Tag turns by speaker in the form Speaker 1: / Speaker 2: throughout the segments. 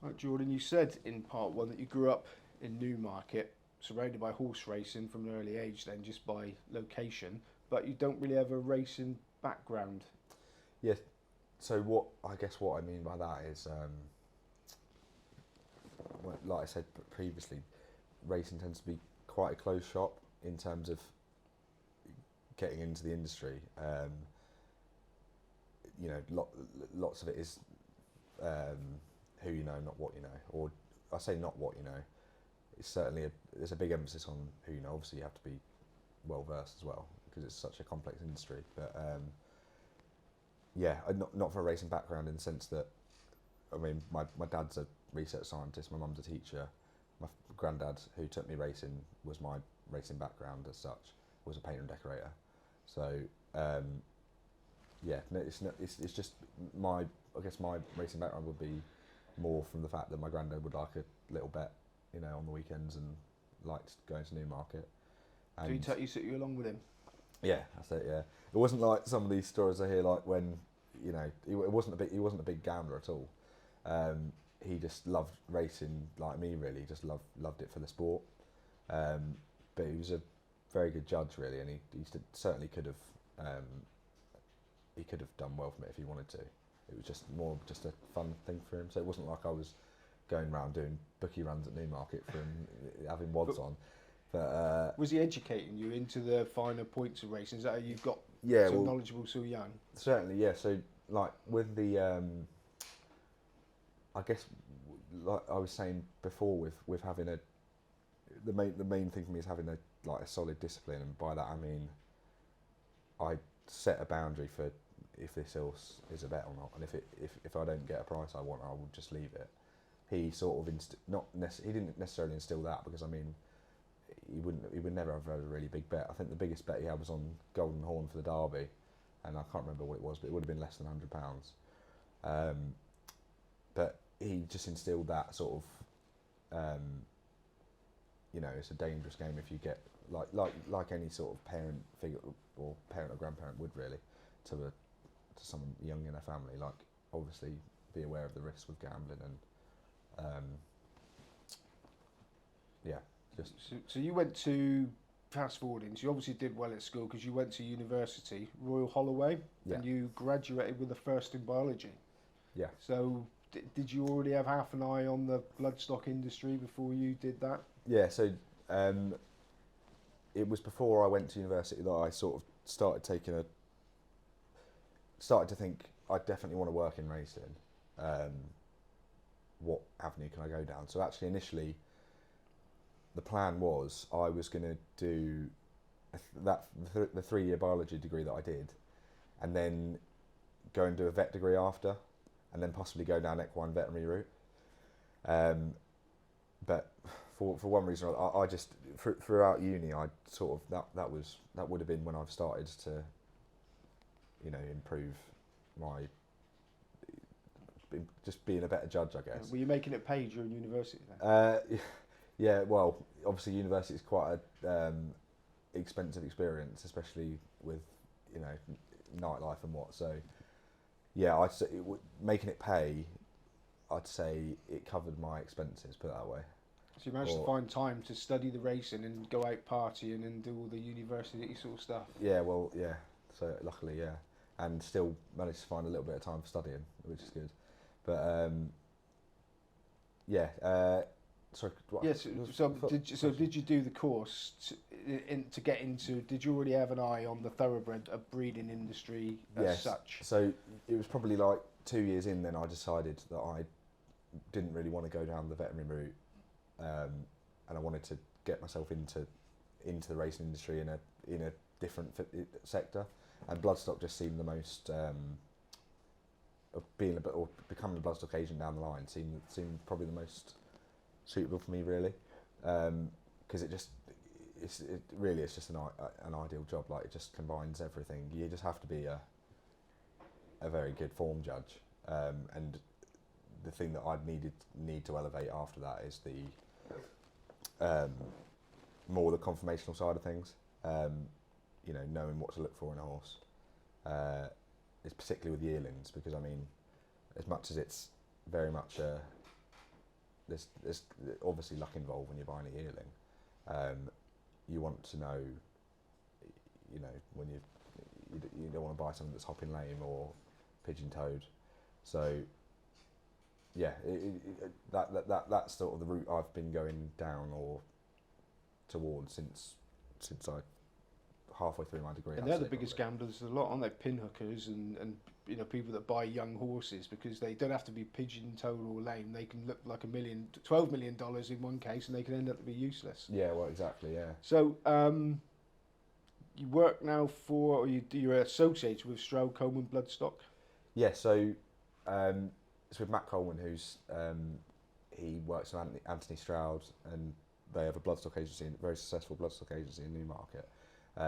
Speaker 1: Right, Jordan, you said in part one that you grew up in Newmarket, surrounded by horse racing from an early age, then just by location, but you don't really have a racing background.
Speaker 2: Yeah. So what I guess what I mean by that is, like I said previously, racing tends to be quite a closed shop in terms of getting into the industry. Lots of it is who you know, not what you know, or I say not what you know. It's certainly there's a big emphasis on who you know. Obviously, you have to be well versed as well because it's such a complex industry. But yeah, not for a racing background in the sense that I mean, my dad's a research scientist, my mum's a teacher, my granddad who took me racing was my racing background as such, was a painter and decorator. So um, yeah, no, it's just my I guess my racing background would be more from the fact that my granddad would like a little bet, on the weekends and liked going to Newmarket.
Speaker 1: So
Speaker 2: And
Speaker 1: you took you along with him.
Speaker 2: yeah, that's it. Yeah, it wasn't like some of these stories I hear, like when it wasn't he wasn't a big gambler at all. He just loved racing like me. Really, just loved it for the sport. Um, but he was a very good judge, really, and he certainly could have he could have done well from it if he wanted to. It was just more just a fun thing for him. So it wasn't like I was going around doing bookie runs at Newmarket for him, having wads
Speaker 1: But
Speaker 2: on. But
Speaker 1: was he educating you into the finer points of racing? Is that how you've got
Speaker 2: yeah,
Speaker 1: so
Speaker 2: well,
Speaker 1: knowledgeable so young?
Speaker 2: certainly, yeah. So like with the I guess like I was saying before, with having the main thing for me is having a solid discipline, and by that I mean I set a boundary for if this horse is a bet or not, and if I don't get a price I want, I will just leave it. He sort of he didn't necessarily instill that, because I mean he would never have had a really big bet. I think the biggest bet he had was on Golden Horn for the Derby, and I can't remember what it was, but it would have been less than £100. But he just instilled that sort of, it's a dangerous game if you get like any sort of parent figure or parent or grandparent would, really, to someone young in a family. Like, obviously, be aware of the risks with gambling, and yeah, just
Speaker 1: So you went to fast forwarding. So you obviously did well at school because you went to university, Royal Holloway,
Speaker 2: yeah,
Speaker 1: and you graduated with a first in biology.
Speaker 2: yeah,
Speaker 1: So did you already have half an eye on the bloodstock industry before you did that?
Speaker 2: yeah. So um, it was before I went to university that I sort of started to think I definitely want to work in racing. Um, what avenue can I go down? So actually, initially, the plan was I was going to do the 3 year biology degree that I did, and then go and do a vet degree after, and then possibly go down equine veterinary route. Um, but for one reason, I just throughout uni, I sort of that would have been when I've started to improve my just being a better judge, I guess.
Speaker 1: Were you making it pay during university then?
Speaker 2: Yeah, well, obviously university is quite a expensive experience, especially with nightlife and what. So yeah, I'd say making it pay, I'd say it covered my expenses. Put it that way.
Speaker 1: So you managed to find time to study the racing and go out partying and do all the university sort of stuff.
Speaker 2: Yeah, well, yeah. So luckily, yeah, and still managed to find a little bit of time for studying, which is good. But yeah. Sorry. What,
Speaker 1: Yes. Did you do the course to get into? Did you already have an eye on the thoroughbred breeding industry as
Speaker 2: yes.
Speaker 1: such?
Speaker 2: So it was probably like 2 years in, then I decided that I didn't really want to go down the veterinary route, and I wanted to get myself into the racing industry in a different sector, and bloodstock just seemed the most being a bit or becoming a bloodstock agent down the line seemed probably the most suitable for me, really, because it really is just an ideal job. Like, it just combines everything. You just have to be a very good form judge, and the thing that I'd need to elevate after that is the more the conformational side of things. Knowing what to look for in a horse, is particularly with yearlings, because I mean, as much as it's very much a there's obviously luck involved when you're buying a yearling. You want to know, when you don't want to buy something that's hopping lame or pigeon-toed. So yeah, that's sort of the route I've been going down or towards since I halfway through my degree.
Speaker 1: And they're the biggest gamblers a lot, aren't they? Pinhookers and people that buy young horses because they don't have to be pigeon-toed or lame. They can look like $12 million in one case, and they can end up to be useless.
Speaker 2: Yeah, well, exactly. Yeah.
Speaker 1: So you work now or you're associated with Stroud Coleman Bloodstock.
Speaker 2: Yeah. So it's with Matt Coleman, who's he works with Anthony Stroud, and they have a bloodstock agency, a very successful bloodstock agency in Newmarket.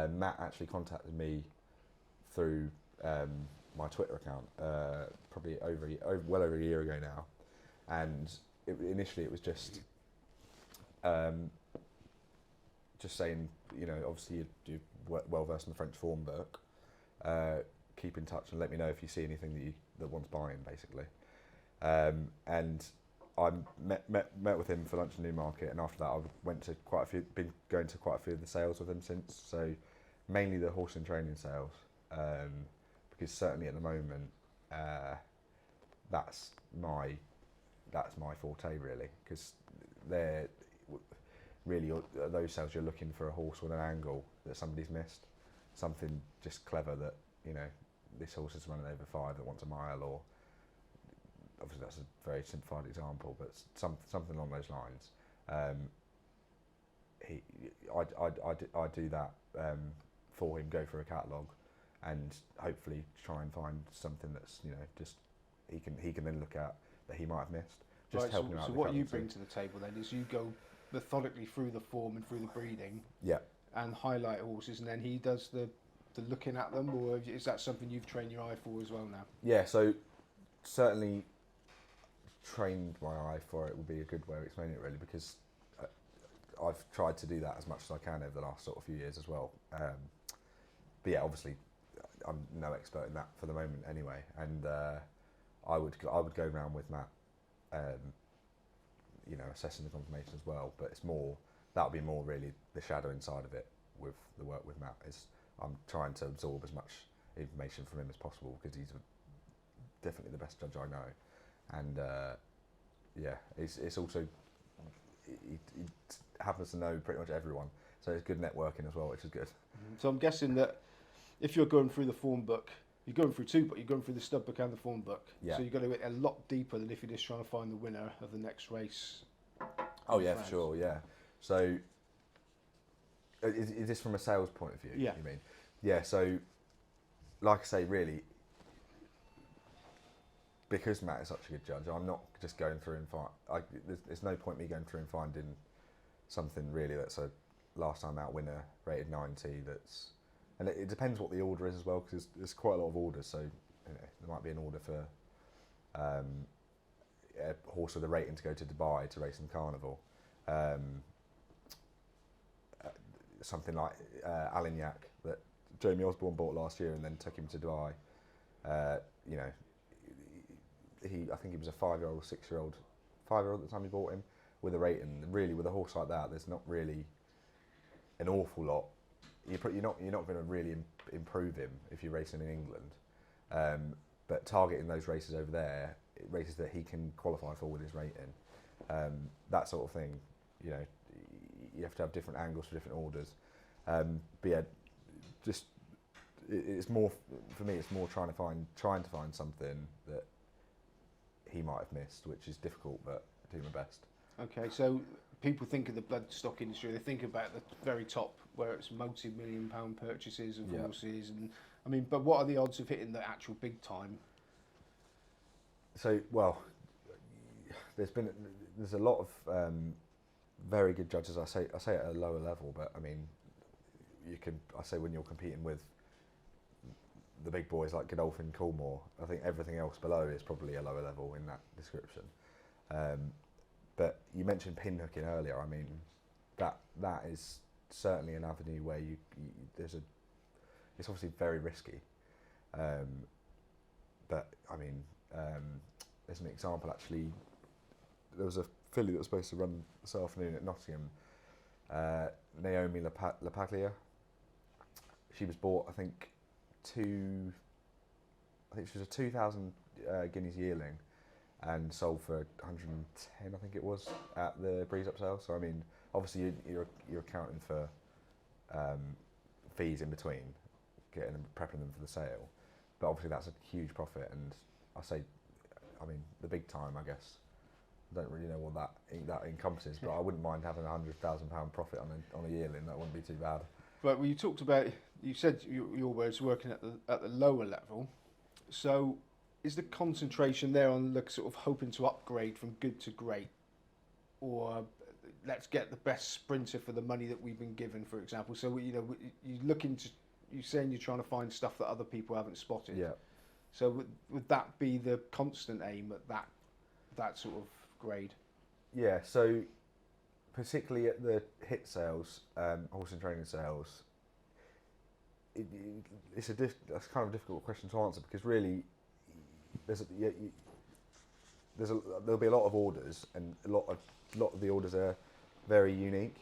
Speaker 2: Matt actually contacted me through my Twitter account, probably well over a year ago now, and initially it was just saying, obviously you're well versed in the French form book. Keep in touch and let me know if you see anything that wants buying, basically. And I met with him for lunch in Newmarket, and after that I been going to quite a few of the sales with him since. So mainly the horse and training sales, because certainly at the moment that's my forte really, because they're really those sales you're looking for a horse with an angle that somebody's missed, something just clever that this horse is running over 5 that wants a mile, or obviously that's a very simplified example, but something along those lines. I do that for him, go through a catalogue, and hopefully try and find something that's just he can then look at that he might have missed. Just helping him out.
Speaker 1: So what you bring to the table then is you go methodically through the form and through the breeding.
Speaker 2: Yeah.
Speaker 1: And highlight horses, and then he does the looking at them, or is that something you've trained your eye for as well now?
Speaker 2: Yeah, so certainly trained my eye for it would be a good way of explaining it really, because I've tried to do that as much as I can over the last sort of few years as well. But yeah, obviously I'm no expert in that for the moment anyway, and I would go around with Matt, assessing the confirmation as well. But that would be more really the shadowing side of it with the work with Matt. I'm trying to absorb as much information from him as possible, because he's definitely the best judge I know, and it's also he happens to know pretty much everyone, so it's good networking as well, which is good.
Speaker 1: So I'm guessing that if you're going through the form book, you're going through two, but you're going through the stud book and the form book.
Speaker 2: Yeah.
Speaker 1: So you've got to get a lot deeper than if you're just trying to find the winner of the next race.
Speaker 2: Oh yeah, for sure. Yeah. So is this from a sales point of view?
Speaker 1: Yeah.
Speaker 2: You mean? Yeah. So, like I say, really, because Matt is such a good judge, I'm not just going through and there's no point me going through and finding something really that's a last time out winner rated 90. And it depends what the order is as well, because there's quite a lot of orders. So there might be an order for a horse with a rating to go to Dubai to race in Carnival. Something like Alignac that Jamie Osborne bought last year and then took him to Dubai. I think he was a 5-year-old or 6-year-old, 5-year-old at the time he bought him, with a rating. Really, with a horse like that, there's not really an awful lot. You're not going to really improve him if you're racing in England. But targeting those races over there, races that he can qualify for with his rating, that sort of thing, you have to have different angles for different orders. But yeah, it's more for me. It's more trying to find something that he might have missed, which is difficult, but I do my best.
Speaker 1: Okay, so people think of the bloodstock industry, they think about the very top, where it's multi-million-pound purchases of horses, and but what are the odds of hitting the actual big time?
Speaker 2: So, well, there's a lot of very good judges. I say at a lower level, but I say when you're competing with the big boys like Godolphin, Coolmore, I think everything else below is probably a lower level in that description. But you mentioned pinhooking earlier. That is certainly an avenue where it's obviously very risky. But there's an example actually. There was a filly that was supposed to run this afternoon at Nottingham, Naomi Lapaglia. She was bought, I think she was a 2,000 guineas yearling, and sold for 110, I think it was, at the breeze up sale. So I mean, obviously you're accounting for fees in between, getting them, prepping them for the sale, but obviously that's a huge profit. And I mean, the big time, I guess. I don't really know what that encompasses, but I wouldn't mind having £100,000 profit on a yearling. That wouldn't be too bad.
Speaker 1: But when you talked about, you said your words working at the lower level. So is the concentration there on sort of hoping to upgrade from good to great, or let's get the best sprinter for the money that we've been given, for example? So you looking to, you're saying you're trying to find stuff that other people haven't spotted.
Speaker 2: Yeah.
Speaker 1: So would that be the constant aim at that sort of grade?
Speaker 2: Yeah. So particularly at the hit sales, horse and training sales, that's kind of a difficult question to answer, because really there'll be a lot of orders, and a lot of the orders are very unique.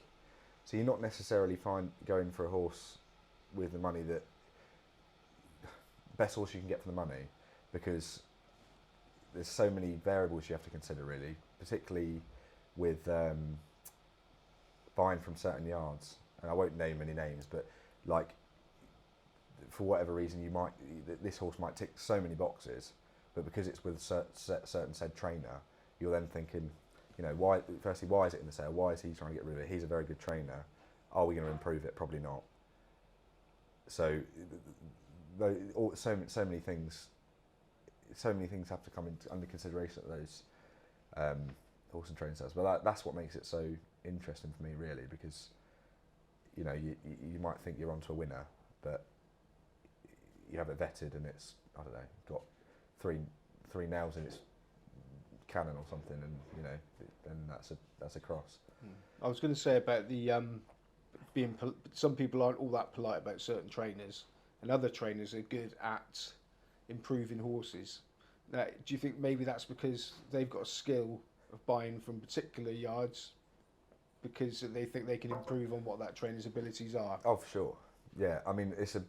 Speaker 2: So you're not necessarily going for a horse with the money that best horse you can get for the money, because there's so many variables you have to consider, really, particularly with buying from certain yards. And I won't name any names, but like, for whatever reason, this horse might tick so many boxes, but because it's with a certain said trainer, you're then thinking, why is it in the sale? Why is he trying to get rid of it? He's a very good trainer. Are we going to improve it? Probably not. So so many things have to come under consideration at those horse and training sales. But that's what makes it so interesting for me, really, because you might think you're onto a winner, but you have it vetted and it's, I don't know, got three nails in its cannon or something, and then that's a cross.
Speaker 1: I was going to say about the some people aren't all that polite about certain trainers, and other trainers are good at improving horses. Now, do you think maybe that's because they've got a skill of buying from particular yards because they think they can improve on what that trainer's abilities are?
Speaker 2: Oh, for sure. Yeah, I mean, it's a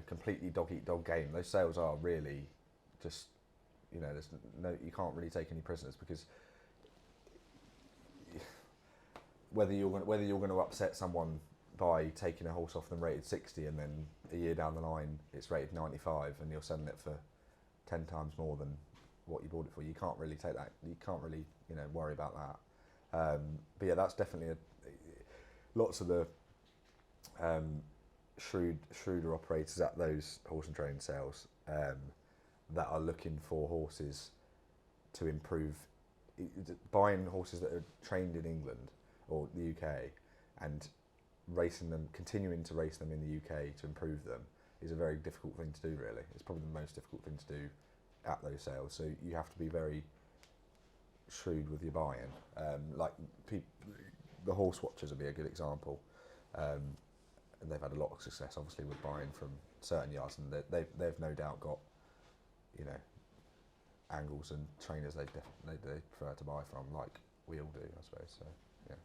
Speaker 2: completely dog eat dog game. Those sales are really just, there's you can't really take any prisoners, because whether you're going to upset someone by taking a horse off them rated 60, and then a year down the line it's rated 95, and you're selling it for 10 times more than what you bought it for, you can't really take that. You can't really worry about that. But yeah, that's definitely lots of the shrewder operators at those horse and training sales that are looking for horses to improve, buying horses that are trained in England or the UK and continuing to race them in the UK to improve them is a very difficult thing to do, really. It's probably the most difficult thing to do at those sales. So you have to be very shrewd with your buying. The horse watchers would be a good example. And they've had a lot of success, obviously, with buying from certain yards, and they've no doubt got, angles and trainers they prefer to buy from, like we all do, I suppose. So yeah.